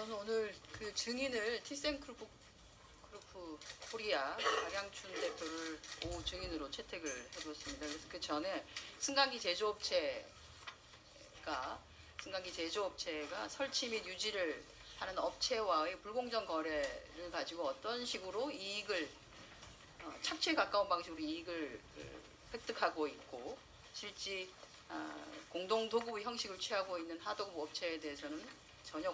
저는 오늘 그 증인을 티센그룹 코리아 박양춘 대표를 오후 증인으로 채택을 해두었습니다. 그래서 그 전에 승강기 제조업체가 설치 및 유지를 하는 업체와의 불공정 거래를 가지고 어떤 식으로 이익을 착취에 가까운 방식으로 이익을 획득하고 있고 실제 공동 도구 형식을 취하고 있는 하도급 업체에 대해서는 전혀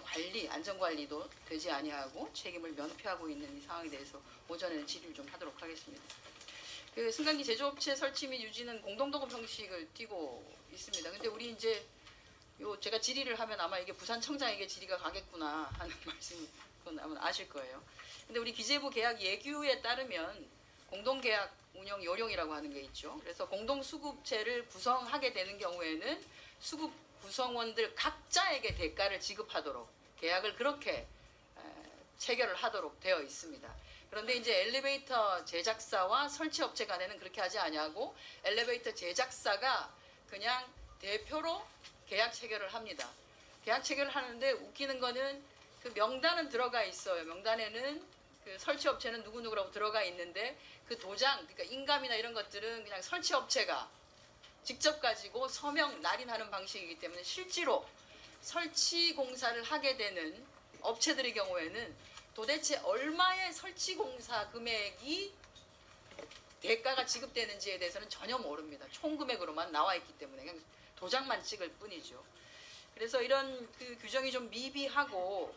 안전관리도 되지 아니하고 책임을 면피하고 있는 이 상황에 대해서 오전에는 질의를 좀 하도록 하겠습니다. 그 승강기 제조업체 설치 및 유지는 공동도급 형식을 띠고 있습니다. 근데 우리 이제 제가 질의를 하면 아마 이게 부산청장에게 질의가 가겠구나 하는 말씀 그건 아마 아실 거예요. 근데 우리 기재부 계약 예규에 따르면 공동계약 운영 요령이라고 하는 게 있죠. 그래서 공동수급체를 구성하게 되는 경우에는 수급 구성원들 각자에게 대가를 지급하도록 계약을 그렇게 체결을 하도록 되어 있습니다. 그런데 이제 엘리베이터 제작사와 설치업체 간에는 그렇게 하지 아니하고 엘리베이터 제작사가 그냥 대표로 계약 체결을 합니다. 계약 체결을 하는데 웃기는 거는 그 명단은 들어가 있어요. 명단에는 그 설치업체는 누구누구라고 들어가 있는데 그 도장, 그러니까 인감이나 이런 것들은 그냥 설치업체가 직접 가지고 서명 날인하는 방식이기 때문에 실제로 설치 공사를 하게 되는 업체들의 경우에는 도대체 얼마의 설치 공사 금액이 대가가 지급되는지에 대해서는 전혀 모릅니다. 총 금액으로만 나와 있기 때문에 그냥 도장만 찍을 뿐이죠. 그래서 이런 그 규정이 좀 미비하고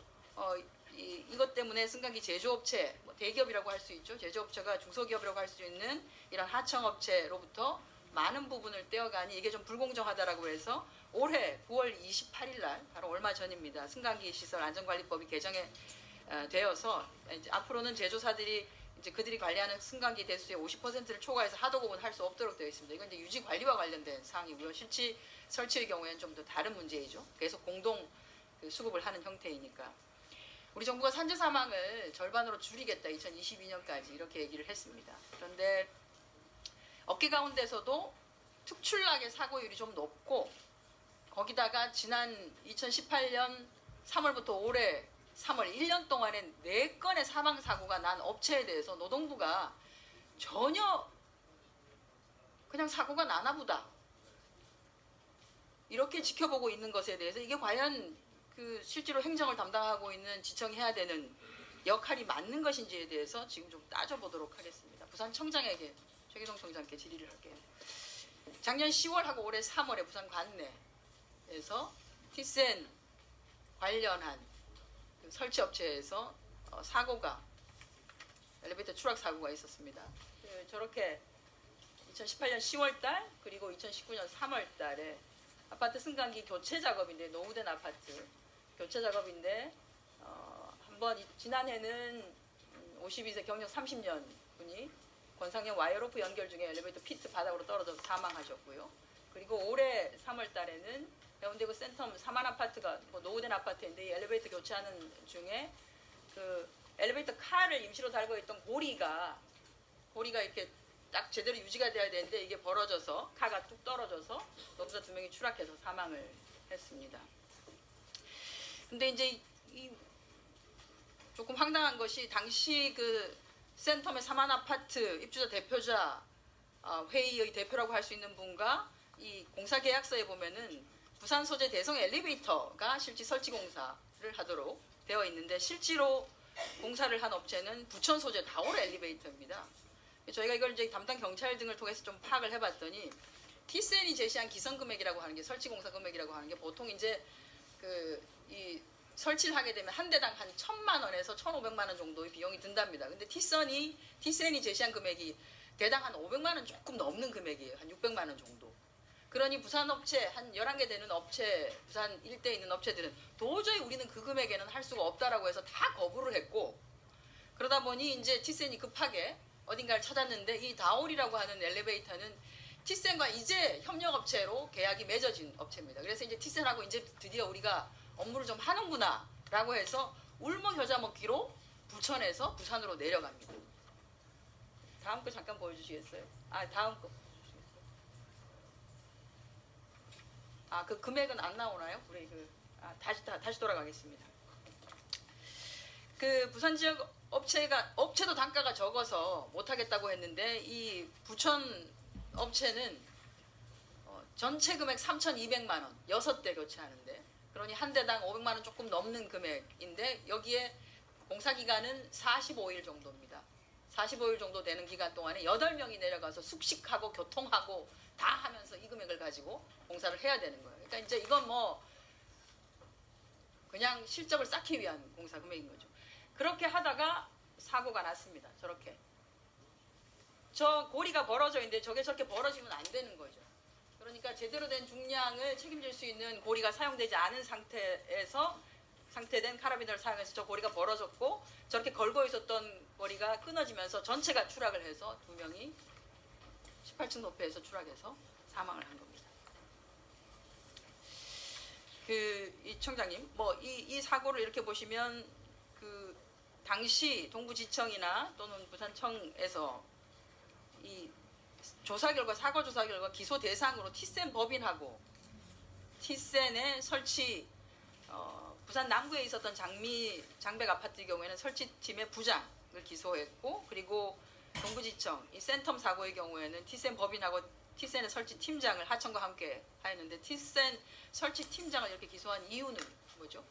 이것 때문에 승강기 제조업체, 대기업이라고 할 수 있죠. 제조업체가 중소기업이라고 할 수 있는 이런 하청업체로부터 많은 부분을 떼어가니 이게 좀 불공정하다라고 해서 올해 9월 28일 날 바로 얼마 전입니다. 승강기 시설 안전관리법이 개정에 되어서 이제 앞으로는 제조사들이 이제 그들이 관리하는 승강기 대수의 50%를 초과해서 하도급은 할 수 없도록 되어 있습니다. 이건 이제 유지 관리와 관련된 사항이고요. 실제 설치의 경우에는 좀 더 다른 문제이죠. 계속 공동 수급을 하는 형태이니까. 우리 정부가 산재 사망을 절반으로 줄이겠다 2022년까지 이렇게 얘기를 했습니다. 그런데 업계 가운데서도 특출나게 사고율이 좀 높고 거기다가 지난 2018년 3월부터 올해 3월 1년 동안에 4건의 사망사고가 난 업체에 대해서 노동부가 전혀 그냥 사고가 나나 보다 이렇게 지켜보고 있는 것에 대해서 이게 과연 그 실제로 행정을 담당하고 있는 지청이 해야 되는 역할이 맞는 것인지에 대해서 지금 좀 따져보도록 하겠습니다. 부산청장에게 최기동 청장께 질의를 할게요. 작년 10월하고 올해 3월에 부산 관내에서 티센 관련한 그 설치업체에서 엘리베이터 추락 사고가 있었습니다. 저렇게 2018년 10월달 그리고 2019년 3월달에 아파트 승강기 교체 작업인데 노후된 아파트 교체 작업인데 한번 지난해는 52세 경력 30년 분이 권상형 와이어로프 연결 중에 엘리베이터 피트 바닥으로 떨어져서 사망하셨고요. 그리고 올해 3월 달에는 해운대구 센텀 사만 아파트가 노후된 아파트인데 이 엘리베이터 교체하는 중에 그 엘리베이터 칼을 임시로 달고 있던 고리가 이렇게 딱 제대로 유지가 돼야 되는데 이게 벌어져서 카가 뚝 떨어져서 노동자 2명이 추락해서 사망을 했습니다. 근데 이제 조금 황당한 것이 당시 그 센텀의 사만 아파트 입주자 대표자 회의의 대표라고 할 수 있는 분과 이 공사 계약서에 보면은 부산 소재 대성 엘리베이터가 실제 설치 공사를 하도록 되어 있는데 실제로 공사를 한 업체는 부천 소재 다올 엘리베이터입니다. 저희가 이걸 이제 담당 경찰 등을 통해서 좀 파악을 해봤더니 티센이 제시한 기성 금액이라고 하는 게 설치 공사 금액이라고 하는 게 보통 이제 이 설치를 하게 되면 한 대당 한 1,000만 원에서 1,500만 원 정도의 비용이 든답니다. 근데 티센이 제시한 금액이 대당 한 500만 원 조금 넘는 금액이에요. 한 600만 원 정도. 그러니 부산 업체 한 11개 되는 업체, 부산 일대에 있는 업체들은 도저히 우리는 그 금액에는 할 수가 없다라고 해서 다 거부를 했고 그러다 보니 이제 티센이 급하게 어딘가를 찾았는데 이 다올이라고 하는 엘리베이터는 티센과 이제 협력업체로 계약이 맺어진 업체입니다. 그래서 이제 티센하고 이제 드디어 우리가 업무를 좀 하는구나 라고 해서 울먹여자 먹기로 부천에서 부산으로 내려갑니다. 다음 거 잠깐 보여주시겠어요? 다음 거. 그 금액은 안 나오나요? 우리 다시 돌아가겠습니다. 그 부산 지역 업체도 단가가 적어서 못하겠다고 했는데 이 부천 업체는 전체 금액 3,200만 원, 6대 교체하는데, 그러니 한 대당 500만 원 조금 넘는 금액인데 여기에 공사 기간은 45일 정도입니다. 45일 정도 되는 기간 동안에 8명이 내려가서 숙식하고 교통하고 다 하면서 이 금액을 가지고 공사를 해야 되는 거예요. 그러니까 이제 이건 뭐 그냥 실적을 쌓기 위한 공사 금액인 거죠. 그렇게 하다가 사고가 났습니다. 저렇게. 저 고리가 벌어져 있는데 저게 저렇게 벌어지면 안 되는 거죠. 그러니까 제대로 된 중량을 책임질 수 있는 고리가 사용되지 않은 상태된 카라비너를 사용해서 저 고리가 벌어졌고, 저렇게 걸고 있었던 고리가 끊어지면서 전체가 추락을 해서 2명이 18층 높이에서 추락해서 사망을 한 겁니다. 이 청장님, 뭐 이 사고를 이렇게 보시면 그 당시 동부지청이나 또는 부산청에서 이 조사 결과, 사고 조사 결과 기소 대상으로 티센 법인하고 티센의 설치, 부산 남구에 있었던 장백 아파트의 경우에는 설치팀의 부장을 기소했고, 그리고 동부지청 이 센텀 사고의 경우에는 티센 법인하고 티센의 설치 팀장을 하청과 함께 하였는데, 티센 설치 팀장을 이렇게 기소한 이유는 뭐죠?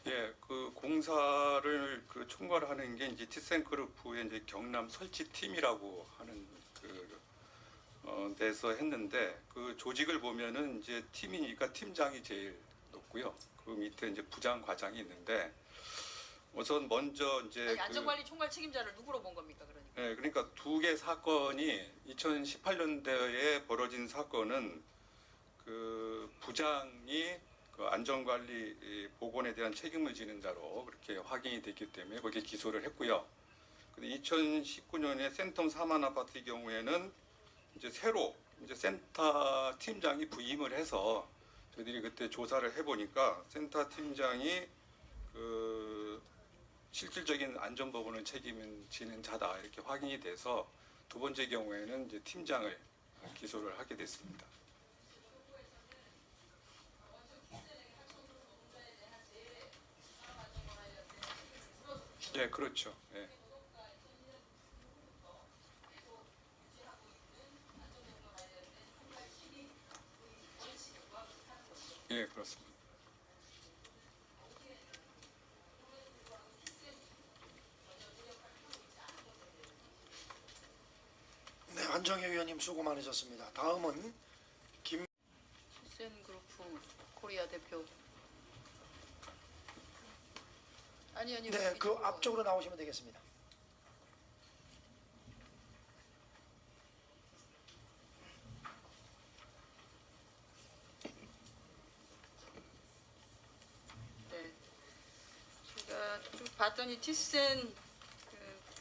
예, 그 공사를 총괄하는 게 이제 티센그룹의 이제 경남 설치팀이라고 하는 데서 했는데, 그 조직을 보면은 이제 팀이니까 팀장이 제일 높고요. 그 밑에 이제 부장, 과장이 있는데, 우선 먼저 이제 안전관리 총괄 책임자를 누구로 본 겁니까, 그러니까? 예, 그러니까 두 개 사건이 2018년도에 벌어진 사건은 그 부장이 그 안전관리 보건에 대한 책임을 지는 자로 그렇게 확인이 됐기 때문에 거기에 기소를 했고요. 근데 2019년에 센텀 사만 아파트의 경우에는 이제 새로 이제 센터 팀장이 부임을 해서 저희들이 그때 조사를 해보니까 센터 팀장이 그 실질적인 안전보건을 책임지는 자다 이렇게 확인이 돼서 두 번째 경우에는 이제 팀장을 기소를 하게 됐습니다. 예, 그렇죠. 예. 예, 그렇습니다. 네, 안정혜 의원님 수고 많으셨습니다. 다음은 티센그룹 코리아 대표. 아니 네, 그 앞쪽으로 나오시면 되겠습니다. 네, 제가 쭉 봤더니 티센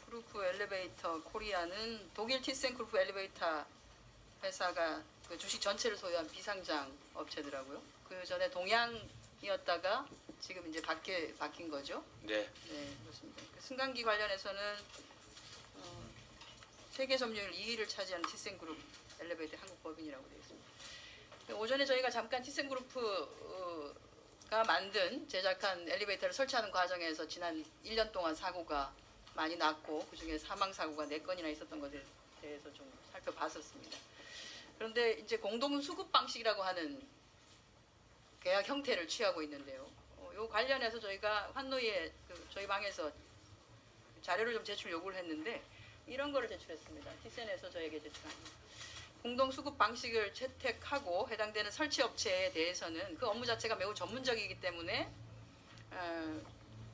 그룹 엘리베이터 코리아는 독일 티센 그룹 엘리베이터 회사가 그 주식 전체를 소유한 비상장 업체더라고요. 그 전에 동양이었다가 지금 이제 바뀐 거죠. 네. 네, 그렇습니다. 그 승강기 관련해서는 세계 점유율 2위를 차지하는 티센그룹 엘리베이터 한국법인이라고 되어 있습니다. 오전에 저희가 잠깐 티센그룹가 제작한 엘리베이터를 설치하는 과정에서 지난 1년 동안 사고가 많이 났고 그중에 사망 사고가 4건이나 있었던 것에 대해서 좀 살펴봤었습니다. 그런데 이제 공동 수급 방식이라고 하는 계약 형태를 취하고 있는데요. 이 관련해서 저희가 환노위에 저희 방에서 자료를 좀 제출 요구를 했는데 이런 거를 제출했습니다. 티센에서 저에게 제출한 공동 수급 방식을 채택하고 해당되는 설치 업체에 대해서는 그 업무 자체가 매우 전문적이기 때문에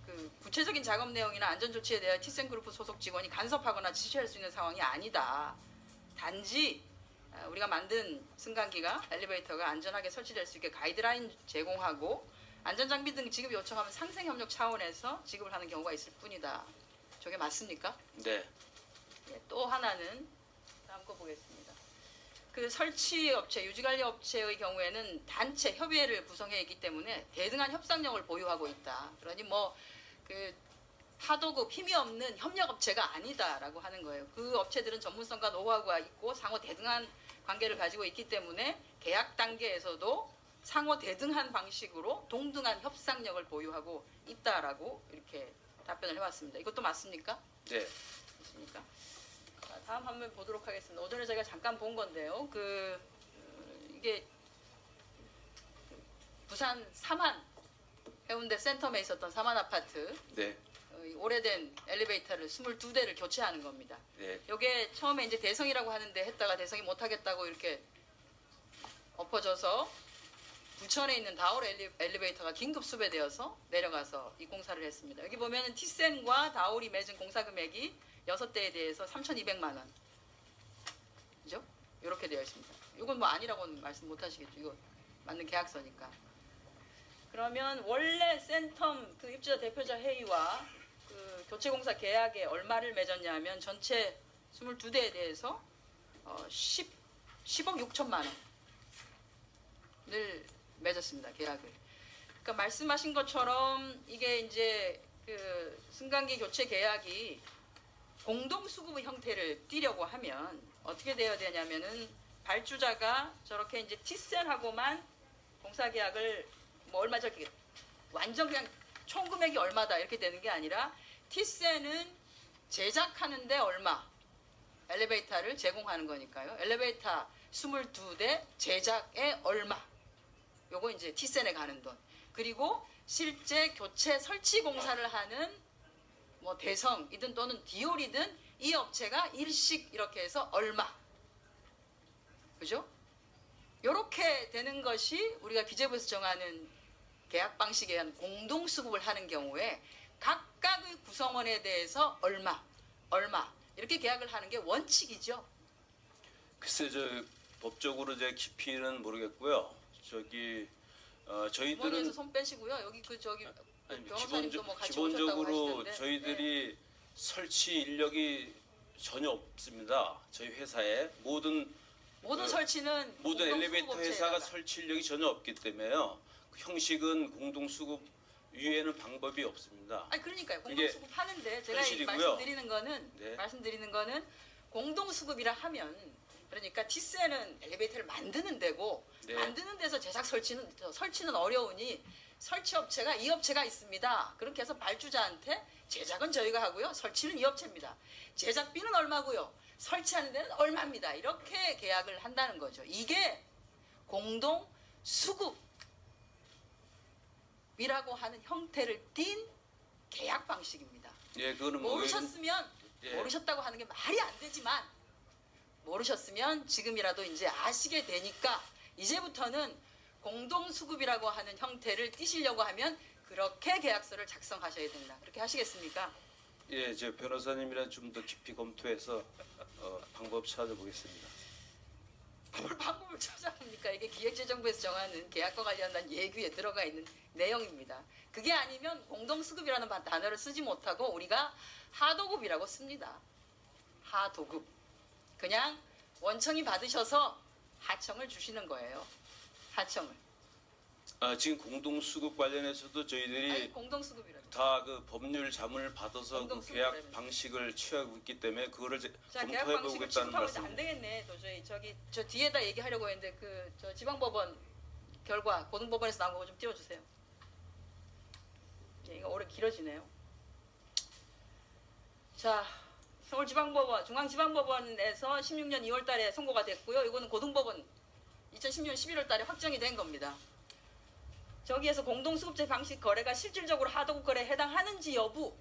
그 구체적인 작업 내용이나 안전 조치에 대해 티센그룹 소속 직원이 간섭하거나 지시할 수 있는 상황이 아니다. 단지 우리가 만든 승강기가 엘리베이터가 안전하게 설치될 수 있게 가이드라인 제공하고 안전장비 등 지급 요청하면 상생협력 차원에서 지급을 하는 경우가 있을 뿐이다. 저게 맞습니까? 네. 예, 또 하나는 다음 거 보겠습니다. 그 설치 업체, 유지관리 업체의 경우에는 단체 협의회를 구성해 있기 때문에 대등한 협상력을 보유하고 있다. 그러니 그 하도급 힘이 없는 협력업체가 아니다라고 하는 거예요. 그 업체들은 전문성과 노하우가 있고 상호 대등한 관계를 가지고 있기 때문에 계약 단계에서도 상호 대등한 방식으로 동등한 협상력을 보유하고 있다라고 이렇게 답변을 해왔습니다. 이것도 맞습니까? 네. 맞습니까? 자, 다음 화면 보도록 하겠습니다. 오전에 저희가 잠깐 본 건데요. 이게 부산 삼한 해운대 센텀에 있었던 삼한 아파트 네. 이 오래된 엘리베이터를 22대를 교체하는 겁니다. 네. 이게 처음에 이제 대성이라고 하는데 했다가 대성이 못하겠다고 이렇게 엎어져서 부천에 있는 다올 엘리베이터가 긴급 수배되어서 내려가서 이 공사를 했습니다. 여기 보면은 티센과 다올이 맺은 공사 금액이 6대에 대해서 3,200만 원. 그죠? 이렇게 되어 있습니다. 이건 뭐 아니라고는 말씀 못 하시겠죠. 이거 맞는 계약서니까. 그러면 원래 센텀 그 입주자 대표자 회의와 그 교체공사 계약에 얼마를 맺었냐면 전체 22대에 대해서 10억 6천만 원을 맺었습니다. 계약을. 그러니까 말씀하신 것처럼 이게 이제 그 승강기 교체 계약이 공동 수급 형태를 띠려고 하면 어떻게 되어야 되냐면은 발주자가 저렇게 이제 티센하고만 공사 계약을 뭐 얼마 저렇게 완전 그냥 총 금액이 얼마다 이렇게 되는 게 아니라 티센은 제작하는데 얼마 엘리베이터를 제공하는 거니까요. 엘리베이터 22대 제작에 얼마 요거 이제 티센에 가는 돈. 그리고 실제 교체 설치 공사를 하는 뭐 대성이든 또는 디올이든 이 업체가 일식 이렇게 해서 얼마. 그죠? 요렇게 되는 것이 우리가 기재부에서 정하는 계약 방식에 의한 공동 수급을 하는 경우에 각각의 구성원에 대해서 얼마 이렇게 계약을 하는 게 원칙이죠. 글쎄 저 법적으로 제 깊이는 모르겠고요. 저기 주머니에서 저희들은 손 빼시고요. 여기 그 저기 아니, 변호사님도 뭐 같이 오셨다고 기본적으로 하시던데. 저희들이 네. 설치 인력이 전혀 없습니다. 저희 회사에 모든 설치는 모든 공동 엘리베이터 수급 회사가 업체에다가. 설치 인력이 전혀 없기 때문에요. 그 형식은 공동 수급 이외에는 방법이 없습니다. 아니 그러니까요. 공동 이게 수급 하는데 제가 현실이고요. 말씀드리는 네. 거는 공동 수급이라 하면 그러니까 티센은 엘리베이터를 만드는 데고 네. 만드는 데서 제작 설치는 어려우니 설치 업체가 이 업체가 있습니다. 그렇게 해서 발주자한테 제작은 저희가 하고요. 설치는 이 업체입니다. 제작비는 얼마고요. 설치하는 데는 얼마입니다. 이렇게 계약을 한다는 거죠. 이게 공동 수급이라고 하는 형태를 띤 계약 방식입니다. 예, 그거는 뭐 모르셨으면 예. 모르셨다고 하는 게 말이 안 되지만 모르셨으면 지금이라도 이제 아시게 되니까 이제부터는 공동수급이라고 하는 형태를 띠시려고 하면 그렇게 계약서를 작성하셔야 된다. 그렇게 하시겠습니까? 예, 저 변호사님이랑 좀 더 깊이 검토해서 방법 찾아보겠습니다. 뭘 방법을 찾아봅니까? 이게 기획재정부에서 정하는 계약과 관련한 예규에 들어가 있는 내용입니다. 그게 아니면 공동수급이라는 단어를 쓰지 못하고 우리가 하도급이라고 씁니다. 하도급. 그냥 원청이 받으셔서 하청을 주시는 거예요. 하청을. 지금 공동 수급 관련해서도 저희들이 아니 공동수급이라고. 다 그 법률 자문을 받아서 그 공동 계약 수급이라며. 방식을 취하고 있기 때문에 그거를 자, 계약 검토해 방식을 보겠다는 취급하고 말씀. 안 되겠네. 도저히 저 뒤에다 얘기하려고 했는데 저 지방법원 결과 고등법원에서 나온 거 좀 띄워주세요. 예, 이거 오래 길어지네요. 자, 서울지방법원, 중앙지방법원에서 16년 2월달에 선고가 됐고요. 이거는 고등법원 2016년 11월달에 확정이 된 겁니다. 저기에서 공동수급제 방식 거래가 실질적으로 하도급 거래에 해당하는지 여부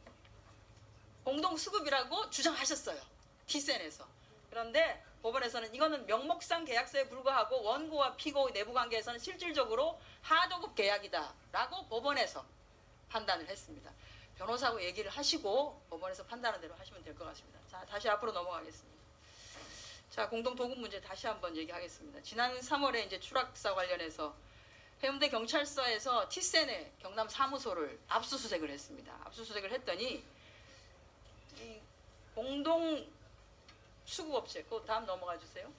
공동수급이라고 주장하셨어요. 티센에서. 그런데 법원에서는 이거는 명목상 계약서에 불과하고 원고와 피고 내부 관계에서는 실질적으로 하도급 계약이다 라고 법원에서 판단을 했습니다. 변호사하고 얘기를 하시고 법원에서 판단한 대로 하시면 될 것 같습니다. 자, 다시 앞으로 넘어가겠습니다. 자, 공동도급 문제 다시 한번 얘기하겠습니다. 지난 3월에 이제 추락사 관련해서 해운대 경찰서에서 티센의 경남 사무소를 압수수색을 했습니다. 압수수색을 했더니 이 공동 수급업체, 그 다음 넘어가 주세요.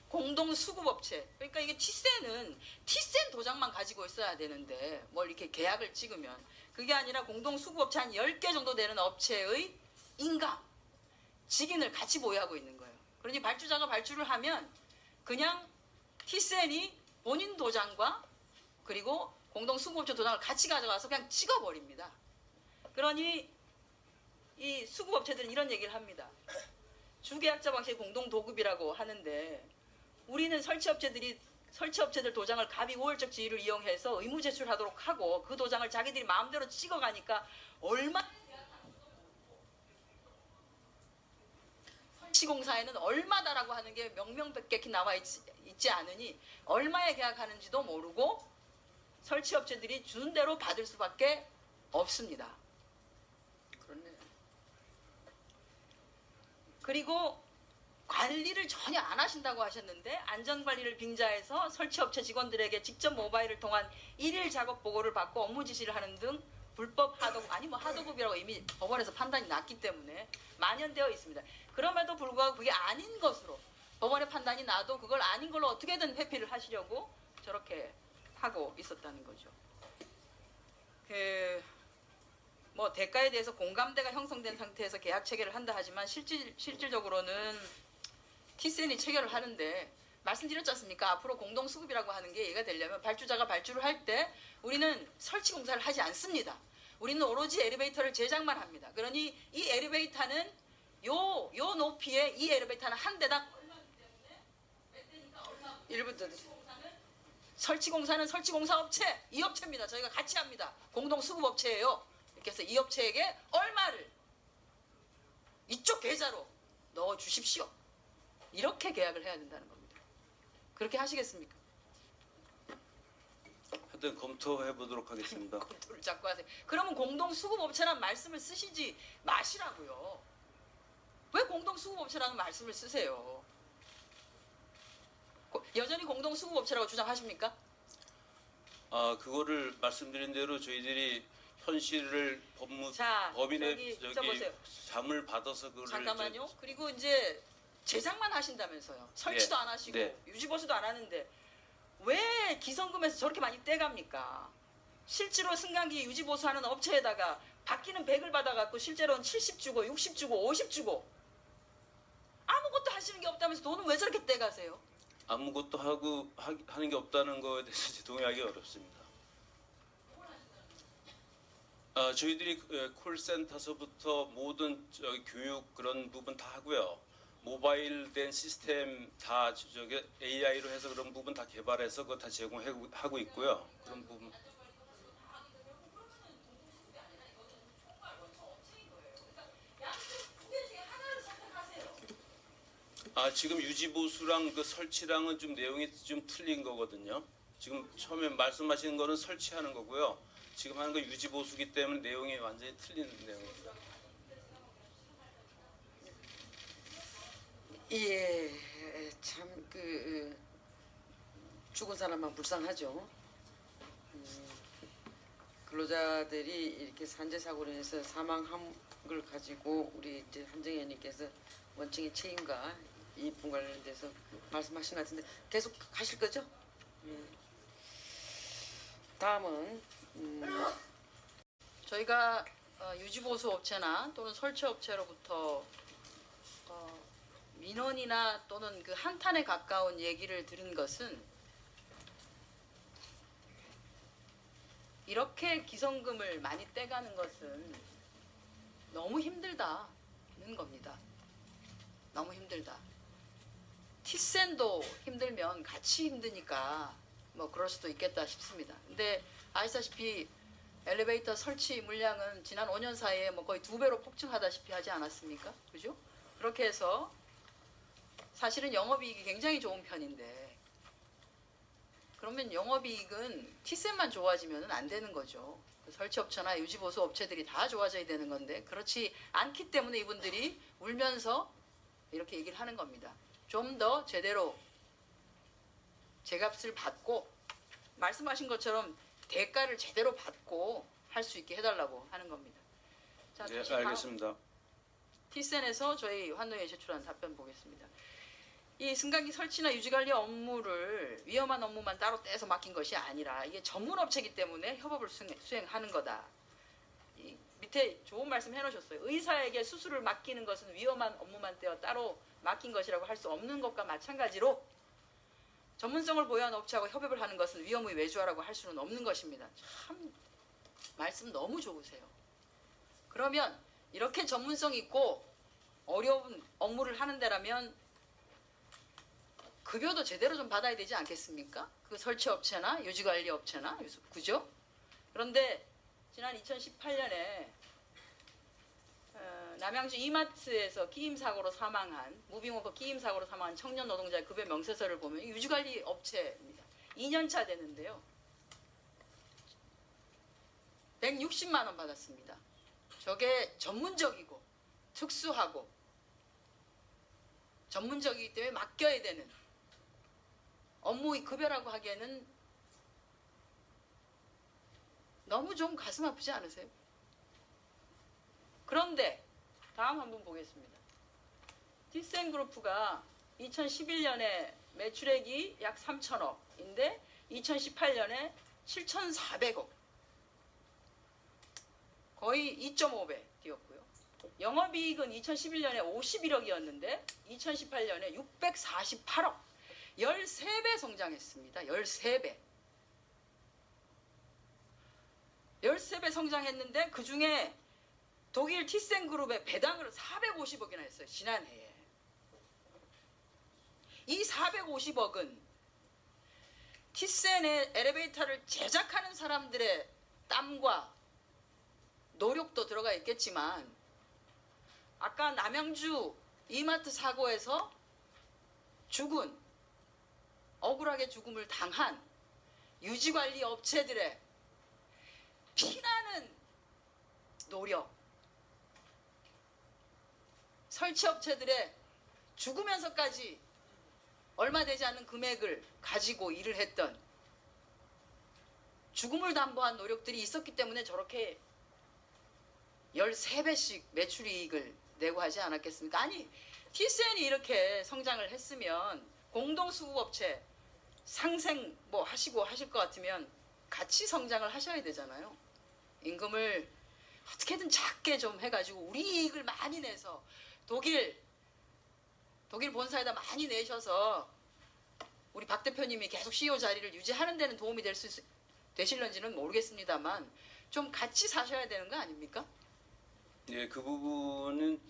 공동 수급업체. 그러니까 이게 티센은 티센 도장만 가지고 있어야 되는데 뭘 이렇게 계약을 찍으면 그게 아니라 공동 수급업체 한 10개 정도 되는 업체의 인감, 직인을 같이 보유하고 있는 거예요. 그러니 발주자가 발주를 하면 그냥 티센이 본인 도장과 그리고 공동수급업체 도장을 같이 가져가서 그냥 찍어버립니다. 그러니 이 수급업체들은 이런 얘기를 합니다. 주계약자 방식의 공동도급이라고 하는데 우리는 설치업체들 도장을 갑이 우월적 지위를 이용해서 의무 제출하도록 하고 그 도장을 자기들이 마음대로 찍어가니까 설치공사에는 얼마다라고 하는 게 명명백백히 나와 있지 않으니 얼마에 계약하는지도 모르고 설치업체들이 주는 대로 받을 수밖에 없습니다. 그렇네요. 그리고 관리를 전혀 안 하신다고 하셨는데 안전관리를 빙자해서 설치업체 직원들에게 직접 모바일을 통한 일일 작업 보고를 받고 업무 지시를 하는 등 불법 하도급 아니 뭐 하도급이라고 이미 법원에서 판단이 났기 때문에 만연되어 있습니다. 그럼에도 불구하고 그게 아닌 것으로 법원의 판단이 나도 그걸 아닌 걸로 어떻게든 회피를 하시려고 저렇게 하고 있었다는 거죠. 뭐 대가에 대해서 공감대가 형성된 상태에서 계약 체결을 한다 하지만 실질적으로는 티센이 체결을 하는데 말씀드렸지 않습니까? 앞으로 공동수급이라고 하는 게 이해가 되려면 발주자가 발주를 할 때 우리는 설치 공사를 하지 않습니다. 우리는 오로지 엘리베이터를 제작만 합니다. 그러니 이 엘리베이터는 요 높이에 이 엘리베이터는 한 대당 얼마이기 때문에 몇 대니까 얼마 1분 더 설치공사는 설치공사업체 이 업체입니다. 저희가 같이 합니다. 공동수급업체예요. 이렇게 해서 이 업체에게 얼마를 이쪽 계좌로 넣어주십시오. 이렇게 계약을 해야 된다는 겁니다. 그렇게 하시겠습니까? 하여튼 검토해 보도록 하겠습니다. 검토를 자꾸 하세요. 그러면 공동수급업체라는 말씀을 쓰시지 마시라고요. 왜 공동수급업체라는 말씀을 쓰세요? 여전히 공동수급업체라고 주장하십니까? 그거를 말씀드린 대로 저희들이 현실을 법인의 잠을 받아서 그거를 잠깐만요. 그리고 이제 제작만 하신다면서요. 설치도 안 하시고 유지보수도 안 하는데 왜 기성금에서 저렇게 많이 떼갑니까? 실제로 승강기 유지보수하는 업체에다가 받기는 100을 받아갖고 실제로는 70 주고 60 주고 50 주고 아무것도 하시는 게 없다면서 돈은 왜 저렇게 떼가세요? 아무것도 하는 게 없다는 거에 대해서 동의하기 어렵습니다. 저희들이 콜센터서부터 모든 교육 그런 부분 다 하고요. 모바일된 시스템 다 AI로 해서 그런 부분 다 개발해서 그거 다 제공하고 있고요. 그런 부분. 지금 유지보수랑 그 설치랑은 좀 내용이 좀 틀린 거거든요. 지금 처음에 말씀하시는 거는 설치하는 거고요. 지금 하는 거 유지보수기 때문에 내용이 완전히 틀린 내용입니다. 예, 참 죽은 사람만 불쌍하죠. 근로자들이 이렇게 산재 사고로 인해서 사망한 걸 가지고 우리 이제 한정현님께서 원칙의 책임과 이익분 관련돼서 말씀하신 것 같은데 계속 하실 거죠? 다음은 저희가 유지보수 업체나 또는 설치 업체로부터 민원이나 또는 그 한탄에 가까운 얘기를 들은 것은 이렇게 기성금을 많이 떼가는 것은 너무 힘들다는 겁니다. 너무 힘들다. 티센도 힘들면 같이 힘드니까 뭐 그럴 수도 있겠다 싶습니다. 근데 아시다시피 엘리베이터 설치 물량은 지난 5년 사이에 뭐 거의 2배로 폭증하다시피 하지 않았습니까? 그죠? 그렇게 해서 사실은 영업이익이 굉장히 좋은 편인데 그러면 영업이익은 티센만 좋아지면 안 되는 거죠. 설치업체나 유지보수 업체들이 다 좋아져야 되는 건데 그렇지 않기 때문에 이분들이 울면서 이렇게 얘기를 하는 겁니다. 좀 더 제대로 제값을 받고 말씀하신 것처럼 대가를 제대로 받고 할 수 있게 해달라고 하는 겁니다. 자, 네, 다시 알겠습니다. 티센에서 저희 환노위에 제출한 답변 보겠습니다. 이 승강기 설치나 유지관리 업무를 위험한 업무만 따로 떼서 맡긴 것이 아니라 이게 전문업체이기 때문에 협업을 수행하는 거다. 이 밑에 좋은 말씀 해놓으셨어요. 의사에게 수술을 맡기는 것은 위험한 업무만 떼어 따로 맡긴 것이라고 할 수 없는 것과 마찬가지로 전문성을 보유한 업체하고 협업을 하는 것은 위험의 외주화라고 할 수는 없는 것입니다. 참 말씀 너무 좋으세요. 그러면 이렇게 전문성 있고 어려운 업무를 하는 데라면 급여도 제대로 좀 받아야 되지 않겠습니까? 그 설치업체나 유지관리업체나 그죠? 그런데 지난 2018년에 남양주 이마트에서 끼임 사고로 사망한 무빙오버 끼임 사고로 사망한 청년 노동자의 급여 명세서를 보면 유지관리 업체입니다. 2년차 되는데요. 160만 원 받았습니다. 저게 전문적이고 특수하고 전문적이기 때문에 맡겨야 되는 업무의 급여라고 하기에는 너무 좀 가슴 아프지 않으세요? 그런데 다음 한번 보겠습니다. 티센그룹가 2011년에 매출액이 약 3천억인데 2018년에 7,400억, 거의 2.5배 뛰었고요. 영업이익은 2011년에 51억이었는데 2018년에 648억, 13배 성장했습니다. 13배. 13배 성장했는데 그중에 독일 티센그룹의 배당을 450억이나 했어요. 지난해에. 이 450억은 티센의 엘리베이터를 제작하는 사람들의 땀과 노력도 들어가 있겠지만 아까 남양주 이마트 사고에서 죽은, 억울하게 죽음을 당한 유지관리 업체들의 피나는 노력, 설치업체들의 죽으면서까지 얼마 되지 않는 금액을 가지고 일을 했던 죽음을 담보한 노력들이 있었기 때문에 저렇게 13배씩 매출이익을 내고 하지 않았겠습니까? 아니, 티센이 이렇게 성장을 했으면 공동수급업체 상생 뭐 하시고 하실 것 같으면 같이 성장을 하셔야 되잖아요. 임금을 어떻게든 작게 좀 해가지고 우리 이익을 많이 내서 독일 본사에다 많이 내셔서 우리 박 대표님이 계속 CEO 자리를 유지하는 데는 도움이 되실런지는 모르겠습니다만 좀 같이 사셔야 되는 거 아닙니까? 예, 그 부분은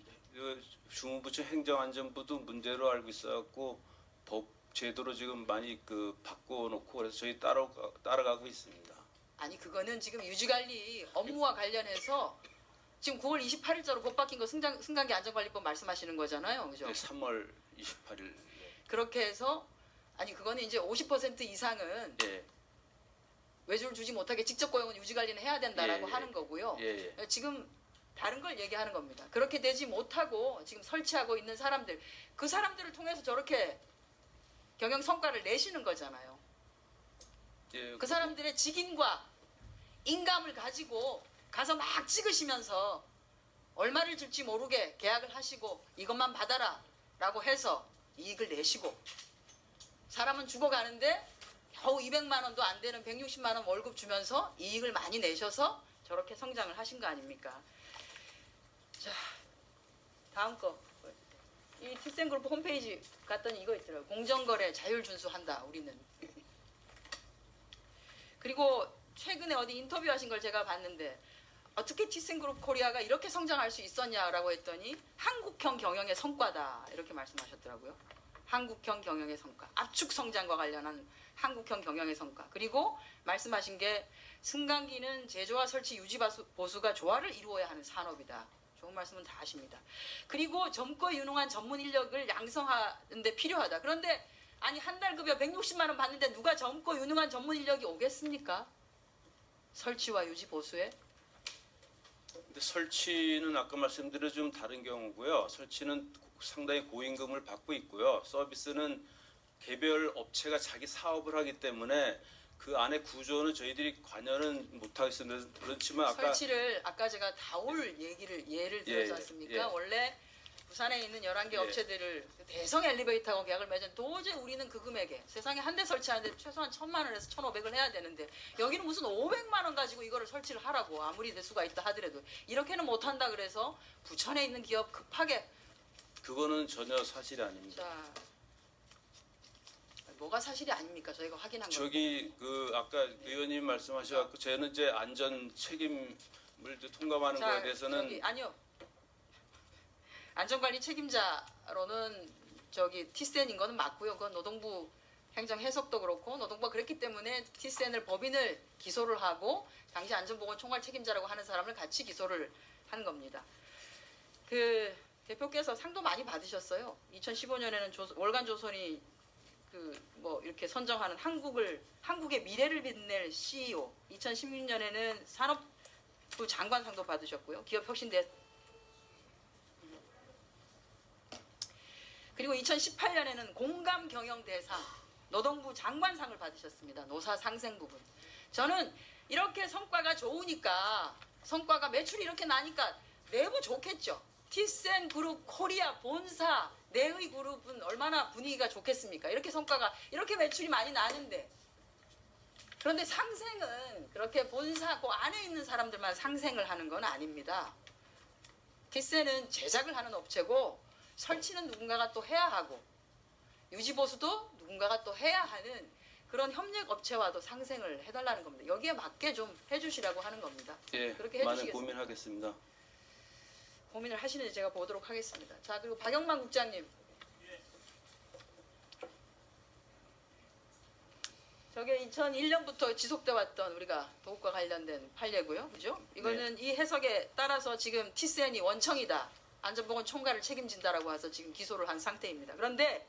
주무부처 행정안전부도 문제로 알고 있어갖고 법 제도로 지금 많이 바꿔놓고 그래서 저희 따라가고 있습니다. 아니, 그거는 지금 유지관리 업무와 관련해서 지금 9월 28일자로 법 바뀐 거 승강기 안전관리법 말씀하시는 거잖아요, 그죠? 네, 3월 28일. 그렇게 해서 아니, 그거는 이제 50% 이상은 예, 외주를 주지 못하게 직접 고용은 유지관리는 해야 된다라고 예, 하는 거고요. 예, 예. 지금 다른 걸 얘기하는 겁니다. 그렇게 되지 못하고 지금 설치하고 있는 사람들, 그 사람들을 통해서 저렇게 경영 성과를 내시는 거잖아요. 예, 그 사람들의 직인과 인감을 가지고 가서 막 찍으시면서 얼마를 줄지 모르게 계약을 하시고 이것만 받아라 라고 해서 이익을 내시고, 사람은 죽어가는데 겨우 200만 원도 안 되는 160만 원 월급 주면서 이익을 많이 내셔서 저렇게 성장을 하신 거 아닙니까? 자, 다음 거. 이 티센그룹 홈페이지 갔더니 이거 있더라고요. 공정거래 자율 준수한다, 우리는. 그리고 최근에 어디 인터뷰하신 걸 제가 봤는데 어떻게 티센그룹 코리아가 이렇게 성장할 수 있었냐라고 했더니 한국형 경영의 성과다, 이렇게 말씀하셨더라고요. 한국형 경영의 성과, 압축 성장과 관련한 한국형 경영의 성과. 그리고 말씀하신 게 승강기는 제조와 설치, 유지, 보수가 조화를 이루어야 하는 산업이다. 좋은 말씀은 다 하십니다. 그리고 젊고 유능한 전문 인력을 양성하는 데 필요하다. 그런데 아니, 한 달 급여 160만 원 받는데 누가 젊고 유능한 전문 인력이 오겠습니까? 설치와 유지, 보수에. 근데 설치는 아까 말씀드린 좀 다른 경우고요. 설치는 상당히 고임금을 받고 있고요. 서비스는 개별 업체가 자기 사업을 하기 때문에 그 안에 구조는 저희들이 관여는 못하겠습니다. 그렇지만 아까 설치를 아까 제가 다올 예를 들었지 않습니까? 예. 원래 부산에 있는 11개 예. 업체들을 대성 엘리베이터하고 계약을 맺은, 도저히 우리는 그 금액에 세상에 한 대 설치하는데 최소한 1,000만 원에서 1,500을 해야 되는데 여기는 무슨 500만 원 가지고 이거를 설치를 하라고, 아무리 대수가 있다 하더라도 이렇게는 못한다 그래서 부천에 있는 기업 급하게. 그거는 전혀 사실이 아닙니다. 자, 뭐가 사실이 아닙니까? 저희가 확인한 거. 저기 그 아까 의원님 말씀하셔갖고 저는 이제 안전 책임을 이제 통감하는 거에 대해서는 아니요. 안전관리 책임자로는 저기 티센인 거는 맞고요. 그건 노동부 행정 해석도 그렇고 노동부가 그랬기 때문에 티센을 법인을 기소를 하고 당시 안전보건 총괄 책임자라고 하는 사람을 같이 기소를 한 겁니다. 그 대표께서 상도 많이 받으셨어요. 2015년에는 월간 조선이 그 뭐 이렇게 선정하는 한국의 미래를 빛낼 CEO, 2016년에는 산업부 장관상도 받으셨고요. 기업혁신대 그리고 2018년에는 공감경영대상, 노동부 장관상을 받으셨습니다. 노사 상생 부분. 저는 이렇게 성과가 좋으니까 성과가 매출이 이렇게 나니까 내부 좋겠죠. 티센 그룹 코리아 본사 내의 그룹은 얼마나 분위기가 좋겠습니까? 이렇게 성과가 이렇게 매출이 많이 나는데 그런데 상생은 그렇게 본사 그 안에 있는 사람들만 상생을 하는 건 아닙니다. 티센은 제작을 하는 업체고 설치는 누군가가 또 해야 하고 유지보수도 누군가가 또 해야 하는 그런 협력 업체와도 상생을 해달라는 겁니다. 여기에 맞게 좀 해주시라고 하는 겁니다. 예, 그렇게 많은 해주시겠습니다. 고민하겠습니다. 고민을 하시는지 제가 보도록 하겠습니다. 자, 그리고 박영만 국장님. 저게 2001년부터 지속돼 왔던 우리가 도국과 관련된 판례고요. 그죠? 이거는 이 해석에 따라서 지금 티센이 원청이다. 안전보건 총괄을 책임진다라고 해서 지금 기소를 한 상태입니다. 그런데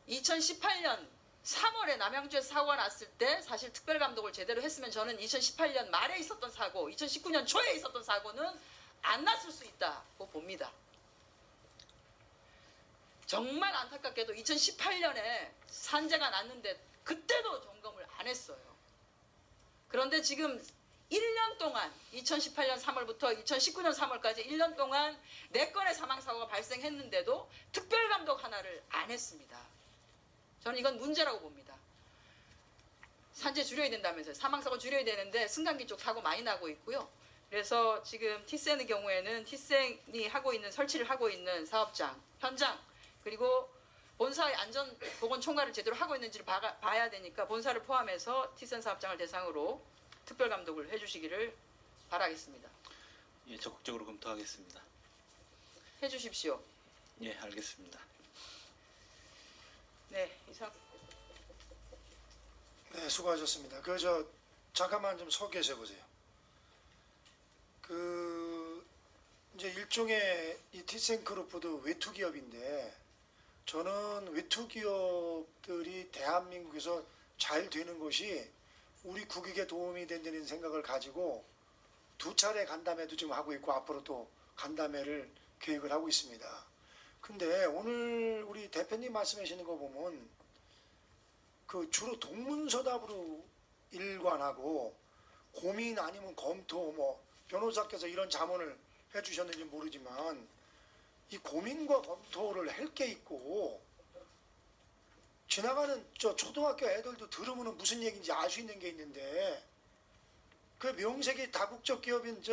2018년 3월에 남양주에서 사고가 났을 때 사실 특별감독을 제대로 했으면 저는 2018년 말에 있었던 사고, 2019년 초에 있었던 사고는 안 났을 수 있다고 봅니다. 정말 안타깝게도 2018년에 산재가 났는데 그때도 점검을 안 했어요. 그런데 지금 1년 동안 2018년 3월부터 2019년 3월까지 1년 동안 4건의 사망사고가 발생했는데도 특별감독 하나를 안 했습니다. 저는 이건 문제라고 봅니다. 산재 줄여야 된다면서요. 사망사고 줄여야 되는데 승강기 쪽 사고 많이 나고 있고요. 그래서 지금 티센의 경우에는 티센이 하고 있는 설치를 하고 있는 사업장, 현장 그리고 본사의 안전보건 총괄을 제대로 하고 있는지를 봐야 되니까 본사를 포함해서 티센 사업장을 대상으로 특별감독을 해주시기를 바라겠습니다. 예, 적극적으로 검토하겠습니다. 해주십시오. 예, 알겠습니다. 네, 이상. 네, 수고하셨습니다. 잠깐만 좀 서 계셔 보세요. 이제 일종의 이 티센그룹도 외투 기업인데 저는 외투 기업들이 대한민국에서 잘 되는 것이 우리 국익에 도움이 된다는 생각을 가지고 2차례 간담회도 지금 하고 있고 앞으로 또 간담회를 계획을 하고 있습니다. 근데 오늘 우리 대표님 말씀하시는 거 보면 주로 동문서답으로 일관하고 고민 아니면 검토 변호사께서 이런 자문을 해주셨는지 모르지만 이 고민과 검토를 할 게 있고 지나가는 초등학교 애들도 들으면 무슨 얘기인지 알 수 있는 게 있는데 그 명색이 다국적 기업인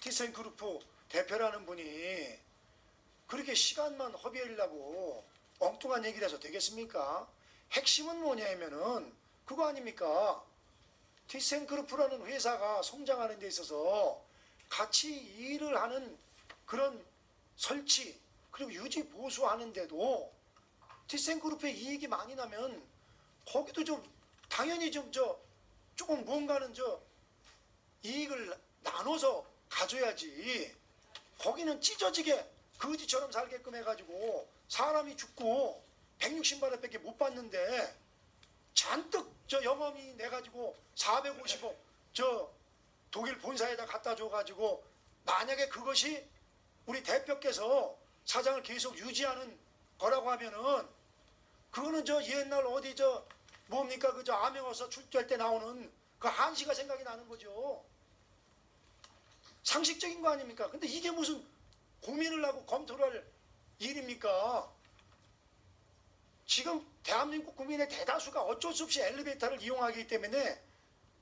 티센그룹 대표라는 분이 그렇게 시간만 허비하려고 엉뚱한 얘기를 해서 되겠습니까? 핵심은 뭐냐면은 그거 아닙니까? 티센그룹이라는 회사가 성장하는 데 있어서 같이 일을 하는 그런 설치 그리고 유지 보수하는데도 티센그룹의 이익이 많이 나면 거기도 좀 당연히 조금 뭔가는 이익을 나눠서 가져야지. 거기는 찢어지게 거지처럼 살게끔 해가지고 사람이 죽고 160만 원밖에 못 받는데 잔뜩 영업이 내가지고 450억 독일 본사에다 갖다 줘가지고 만약에 그것이 우리 대표께서 사장을 계속 유지하는 거라고 하면은 그거는 옛날 어디 뭡니까 암행어사 출제할 때 나오는 그 한시가 생각이 나는 거죠. 상식적인 거 아닙니까? 근데 이게 무슨 고민을 하고 검토를 할 일입니까? 지금 대한민국 국민의 대다수가 어쩔 수 없이 엘리베이터를 이용하기 때문에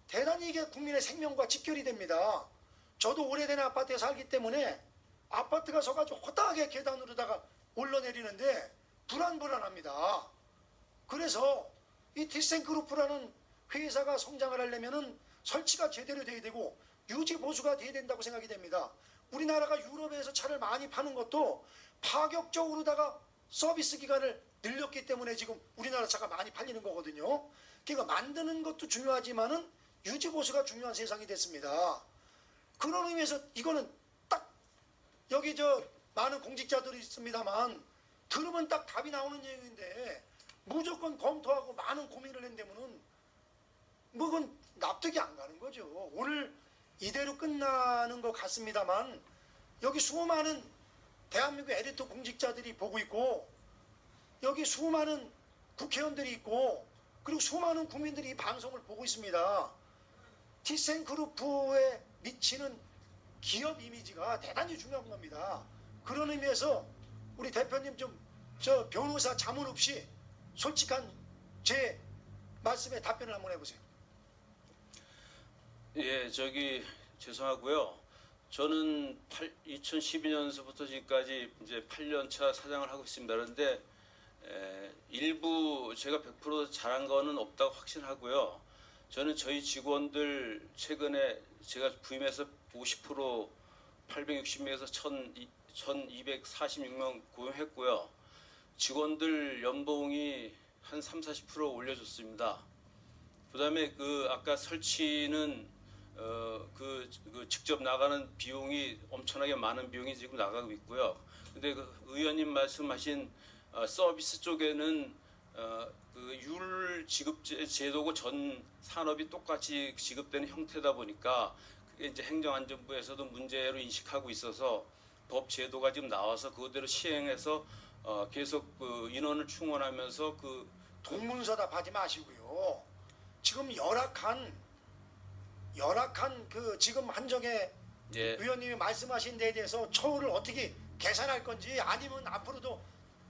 대단히 이게 국민의 생명과 직결이 됩니다. 저도 오래된 아파트에 살기 때문에 아파트가 서가지고 허다하게 계단으로다가 올라내리는데 불안합니다. 그래서 이 티센그룹이라는 회사가 성장을 하려면은 설치가 제대로 돼야 되고 유지 보수가 돼야 된다고 생각이 됩니다. 우리나라가 유럽에서 차를 많이 파는 것도 파격적으로다가 서비스 기간을 늘렸기 때문에 지금 우리나라 차가 많이 팔리는 거거든요. 그러니까 만드는 것도 중요하지만은 유지 보수가 중요한 세상이 됐습니다. 그런 의미에서 이거는 딱 여기 많은 공직자들이 있습니다만 들으면 딱 답이 나오는 내용인데 무조건 검토하고 많은 고민을 한다면은 뭐 그건 납득이 안 가는 거죠. 오늘 이대로 끝나는 것 같습니다만 여기 수많은 대한민국 에리트 공직자들이 보고 있고 여기 수많은 국회의원들이 있고 그리고 수많은 국민들이 이 방송을 보고 있습니다. 티센그룹에 미치는 기업 이미지가 대단히 중요한 겁니다. 그런 의미에서 우리 대표님 저 변호사 자문 없이 솔직한 제 말씀에 답변을 한번 해보세요. 예, 죄송하고요. 저는 2012년서부터 지금까지 이제 8년차 사장을 하고 있습니다. 그런데 일부 제가 100% 잘한 거는 없다고 확신하고요. 저는 저희 직원들 최근에 제가 부임해서 50% 860명에서 1246명 고용했고요. 직원들 연봉이 한 30-40% 올려줬습니다. 그다음에 아까 설치는 직접 나가는 비용이 엄청나게 많은 비용이 지금 나가고 있고요. 근데 의원님 말씀하신 서비스 쪽에는 율 지급 제도고 전 산업이 똑같이 지급되는 형태다 보니까 그게 이제 행정안전부에서도 문제로 인식하고 있어서 법 제도가 지금 나와서 그대로 시행해서 계속 인원을 충원하면서 동문서답 하지 마시고요. 지금 열악한 지금 한정혜 예. 의원님이 말씀하신 데에 대해서 처우를 어떻게 개선할 건지 아니면 앞으로도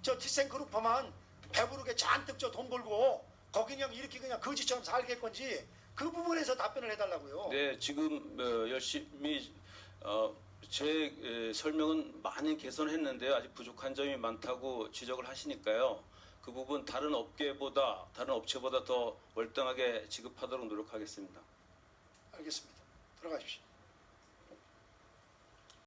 저 티센그룹만 배부르게 잔뜩 돈 벌고 거기 그냥 이렇게 그냥 거지처럼 살게 건지 그 부분에서 답변을 해달라고요. 네, 지금 열심히 제 설명은 많이 개선했는데요. 아직 부족한 점이 많다고 지적을 하시니까요. 그 부분 다른 업체보다 더 월등하게 지급하도록 노력하겠습니다. 알겠습니다. 들어가십시오.